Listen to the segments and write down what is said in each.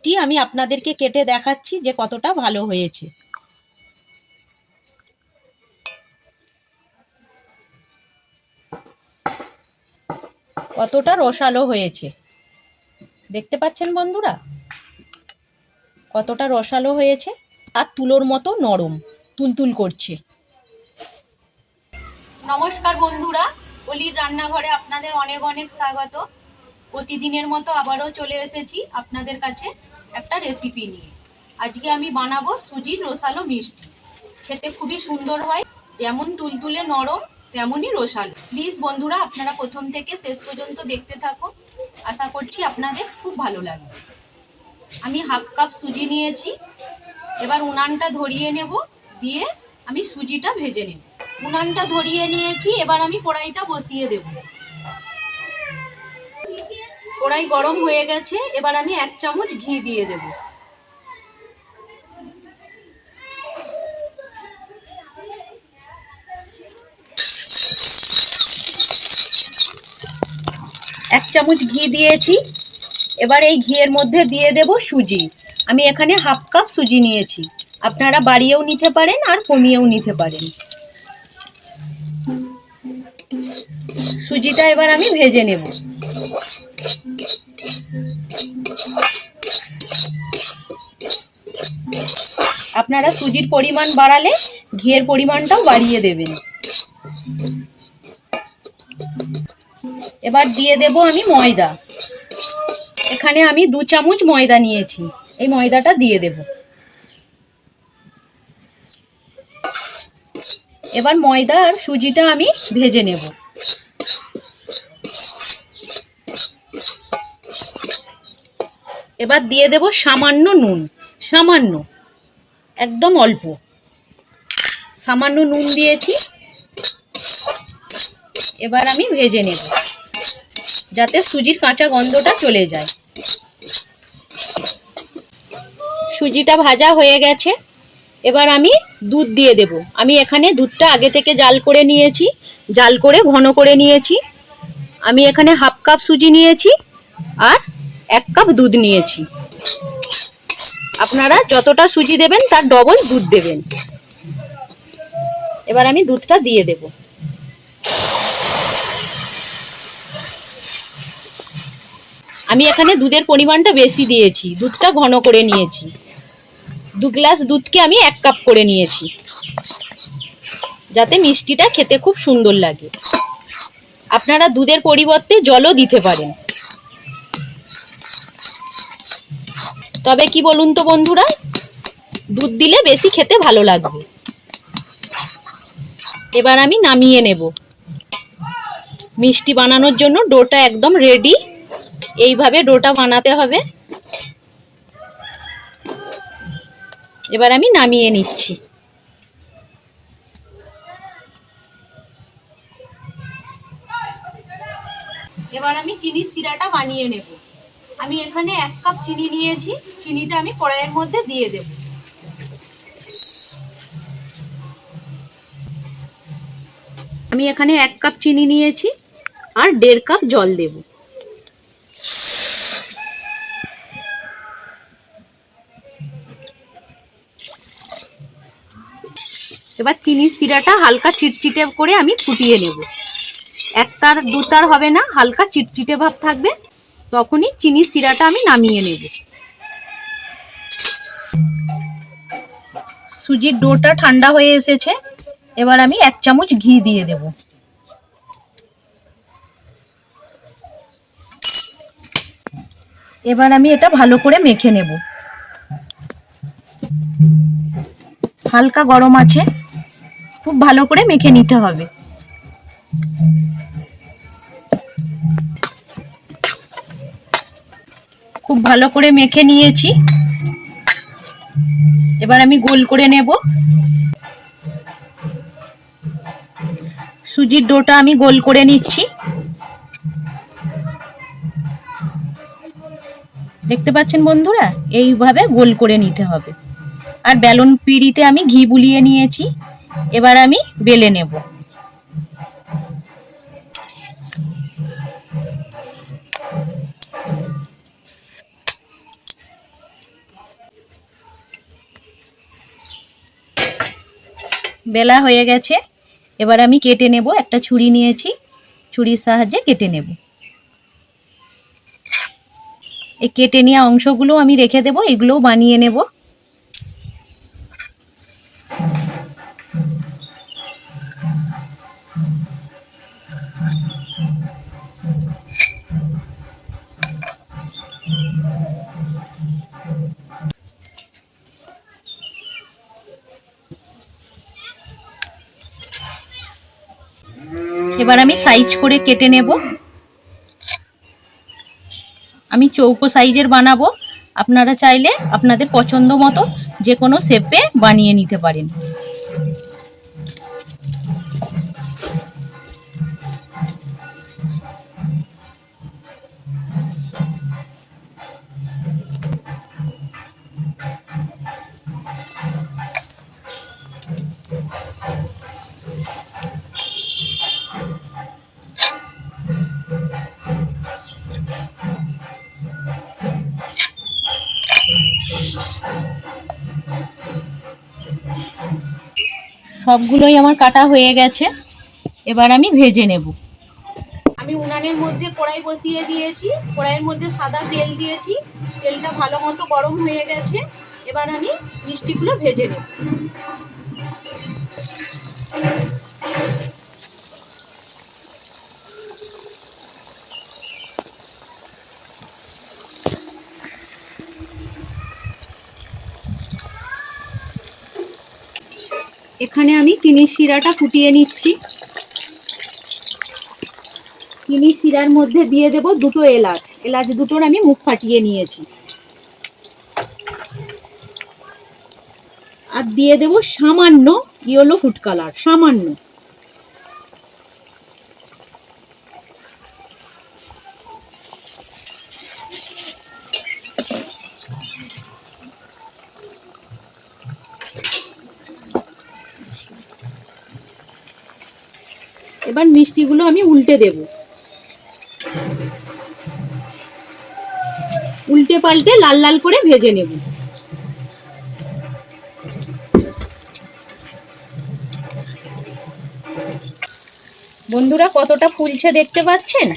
মিষ্টি আমি আপনাদেরকে কেটে দেখাচ্ছি যে কতটা ভালো হয়েছে। কতটা রসালো হয়েছে দেখতে পাচ্ছেন বন্ধুরা, কতটা রসালো হয়েছে আর তুলোর মতো নরম তুলতুল করছে। নমস্কার বন্ধুরা, অলির রান্নাঘরে আপনাদের অনেক অনেক স্বাগত। প্রতিদিনের মতো আবারও চলে এসেছি আপনাদের কাছে একটা রেসিপি নিয়ে। আজকে আমি বানাবো সুজির রসালো মিষ্টি। খেতে খুবই সুন্দর হয়, যেমন তুলতুলে নরম তেমনই রসালো। প্লিজ বন্ধুরা আপনারা প্রথম থেকে শেষ পর্যন্ত দেখতে থাকুন, আশা করছি আপনাদের খুব ভালো লাগবে। আমি হাফ কাপ সুজি নিয়েছি। এবার উনানটা ধরিয়ে নেব, দিয়ে আমি সুজিটা ভেজে নেব। উনানটা ধরিয়ে নিয়েছি, এবার আমি কড়াইটা বসিয়ে দেব। কড়াই গরম হয়ে গেছে, এবার আমি 1 চামচ ঘি দিয়ে দেব। এক চামচ ঘি দিয়েছি। এবার এই ঘিয়ের মধ্যে দিয়ে দেব সুজি। আমি এখানে হাফ কাপ সুজি নিয়েছি, আপনারা বাড়িয়েও নিতে পারেন আর কমিয়েও নিতে পারেন। সুজিটা এবার আমি ভেজে নেব। আপনারা সুজির পরিমাণ বাড়ালে ঘিয়ের পরিমাণটাও বাড়িয়ে দেবেন। এবার দিয়ে দেব আমি ময়দা। এখানে আমি 2 চামচ ময়দা নিয়েছি, এই ময়দাটা দিয়ে দেব। এবার ময়দা আর সুজিটা আমি ভেজে নেব। এবার দিয়ে দেব সামান্য নুন, সামান্য, একদম অল্প সামান্য নুন দিয়েছি। এবার আমি ভেজে নেব যাতে সুজির কাঁচা গন্ধটা চলে যায়। সুজিটা ভাজা হয়ে গেছে, এবার আমি দুধ দিয়ে দেব। আমি এখানে দুধটা আগে থেকে জাল করে নিয়েছি, জাল করে ঘন করে নিয়েছি। আমি এখানে হাফ কাপ সুজি নিয়েছি আর 1 কাপ দুধ নিয়েছি। আপনারা যতটা সুজি দেবেন তার ডবল দুধ দেবেন। এবার আমি দুধটা দিয়ে দেব। আমি এখানে দুধের পরিমাণটা বেশি দিয়েছি, দুধটা ঘন করে নিয়েছি। 2 গ্লাস দুধকে আমি 1 কাপ করে নিয়েছি, যাতে মিষ্টিটা খেতে খুব সুন্দর লাগে। আপনারা দুধের পরিবর্তে জলও দিতে পারেন। তবে কি বলুন তো বন্ধুরা, দুধ দিলে বেশি খেতে ভালো লাগবে। এবার আমি নামিয়ে নেব। মিষ্টি বানানোর জন্য ডোটা একদম রেডি। এইভাবে ডোটা বানাতে হবে। এবার আমি নামিয়ে নিচ্ছি। এবার আমি চিনির সিরাটা বানিয়ে নেব। আমি এখানে 1 কাপ চিনি নিয়েছি, চিনিটা আমি কড়াইয়ের মধ্যে দিয়ে দেব। আমি এখানে 1 কাপ চিনি নিয়েছি আর 1.5 কাপ জল দেব। এবার চিনির সিরাটা হালকা চিটচিটে করে আমি ফুটিয়ে নেব। 1 তার 2 তার হবে না, হালকা চিটচিটে ভাব থাকবে, তখনই চিনির সিরাটা আমি নামিয়ে নেব। সুজির ডোটা ঠান্ডা হয়ে এসেছে, এবার আমি 1 চামচ ঘি দিয়ে দেব। এবার আমি এটা ভালো করে মেখে নেব। হালকা গরম আছে, খুব ভালো করে মেখে নিতে হবে। খুব ভালো করে মেখে নিয়েছি। এবার আমি গোল করে নেব। সুজির ডোটা আমি গোল করে নিচ্ছি। দেখতে পাচ্ছেন বন্ধুরা, এইভাবে গোল করে নিতে হবে। আর বেলন পিঁড়িতে আমি ঘি বুলিয়ে নিয়েছি। এবার আমি বেলে নেব। বেলা হয়ে গেছে, এবার আমি কেটে নেব। একটা ছুরি নিয়েছি, ছুরির সাহায্যে কেটে নেব। এই কেটে নেওয়া অংশগুলো আমি রেখে দেব, এগুলোও বানিয়ে নেব। এবার আমি সাইজ করে কেটে নেব। আমি চৌকো সাইজের বানাবো, আপনারা চাইলে আপনাদের পছন্দ মতো যে কোনো শেপে বানিয়ে নিতে পারেন। সবগুলোই আমার কাটা হয়ে গেছে, এবার আমি ভেজে নেব। আমি উনানের মধ্যে কড়াই বসিয়ে দিয়েছি, কড়াইয়ের মধ্যে সাদা তেল দিয়েছি, তেলটা ভালো মতো গরম হয়ে গেছে। এবার আমি মিষ্টিগুলো ভেজে নেব। এখানে আমি চিনির শিরাটা ফুটিয়ে নিচ্ছি। চিনির শিরার মধ্যে দিয়ে দেব দুটো এলাচ, এলাচ দুটোর আমি মুখ ফাটিয়ে নিয়েছি। আর দিয়ে দেব সামান্য ইয়েলো ফুড কালার, সামান্য। এবার মিষ্টিগুলো আমি উল্টে দেব, উল্টে পাল্টে লাল লাল করে ভেজে নেব। বন্ধুরা কতটা ফুলছে দেখতে পাচ্ছেন?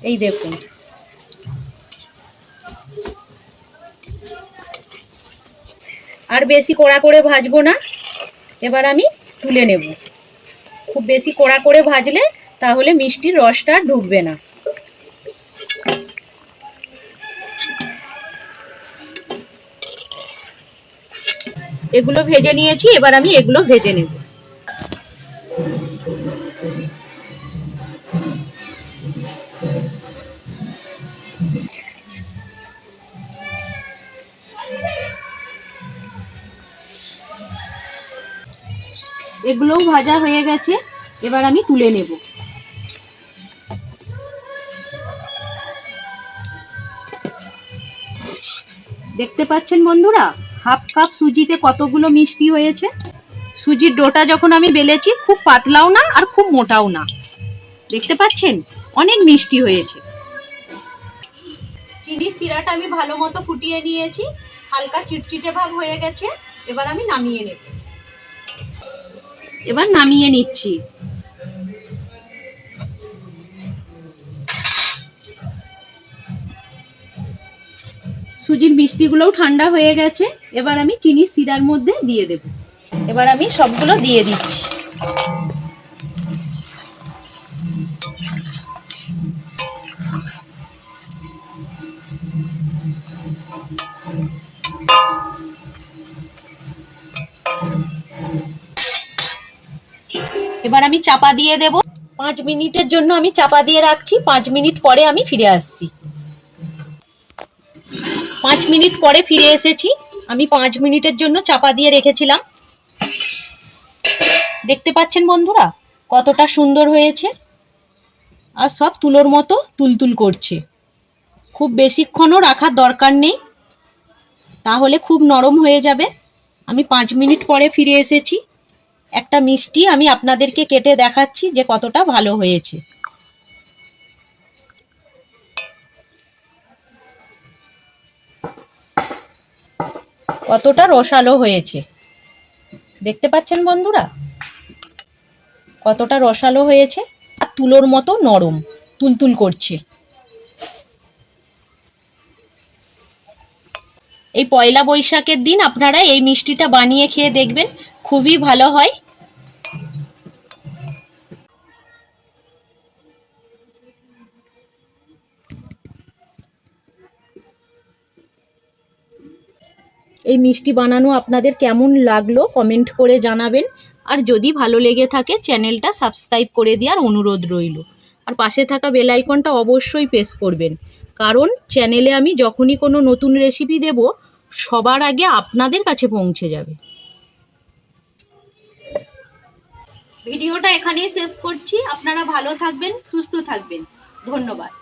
এই দেখুন। আর বেশি কড়া করে ভাজবো না, এবার আমি তুলে নেব। খুব বেশি কড়া করে ভাজলে তাহলে মিষ্টির রসটা ঢুকবে না। এগুলো ভেজে নিয়েছি, এবার আমি এগুলো ভেজে নেব। এগুলোও ভাজা হয়ে গেছে, এবার আমি তুলে নেব। দেখতে পাচ্ছেন বন্ধুরা, হাফ কাপ সুজিতে কতগুলো মিষ্টি হয়েছে। সুজির ডোটা যখন আমি বেলেছি খুব পাতলাও না আর খুব মোটাও না, দেখতে পাচ্ছেন অনেক মিষ্টি হয়েছে। চিনির শিরাটা আমি ভালো মতো ফুটিয়ে নিয়েছি, হালকা চিটচিটে ভাব হয়ে গেছে। এবার আমি নামিয়ে নেব। এবার নামিয়ে নিচ্ছি। সুজির মিষ্টিগুলোও ঠান্ডা হয়ে গেছে, এবার আমি চিনির শিরার মধ্যে দিয়ে দেব। এবার আমি সবগুলো দিয়ে দিচ্ছি। এবার আমি চাপা দিয়ে দেব। 5 মিনিটের জন্য আমি চাপা দিয়ে রাখছি, 5 মিনিট পরে আমি ফিরে আসছি। 5 মিনিট পরে ফিরে এসেছি। আমি 5 মিনিটের জন্য চাপা দিয়ে রেখেছিলাম। দেখতে পাচ্ছেন বন্ধুরা কতটা সুন্দর হয়েছে, আর সব তুলোর মতো তুলতুল করছে। খুব বেশিক্ষণও রাখার দরকার নেই, তাহলে খুব নরম হয়ে যাবে। আমি 5 মিনিট পরে ফিরে এসেছি। একটা মিষ্টি আমি আপনাদেরকে কেটে দেখাচ্ছি যে কতটা ভালো হয়েছে। কতটা রসালো হয়েছে দেখতে পাচ্ছেন বন্ধুরা, কতটা রসালো হয়েছে আর তুলোর মতো নরম, তুলতুল করছে। এই পয়লা বৈশাখের দিন আপনারা এই মিষ্টিটা বানিয়ে খেয়ে দেখবেন, খুবই ভালো হয়। এই মিষ্টি বানানো আপনাদের কেমন লাগলো কমেন্ট করে জানাবেন। আর যদি ভালো লেগে থাকে চ্যানেলটা সাবস্ক্রাইব করে দেওয়ার অনুরোধ রইল। আর পাশে থাকা বেল আইকনটা অবশ্যই প্রেস করবেন, কারণ চ্যানেলে আমি যখনই কোনো নতুন রেসিপি দেব সবার আগে আপনাদের কাছে পৌঁছে যাবে। ভিডিওটা এখানেই শেষ করছি। আপনারা ভালো থাকবেন, সুস্থ থাকবেন। ধন্যবাদ।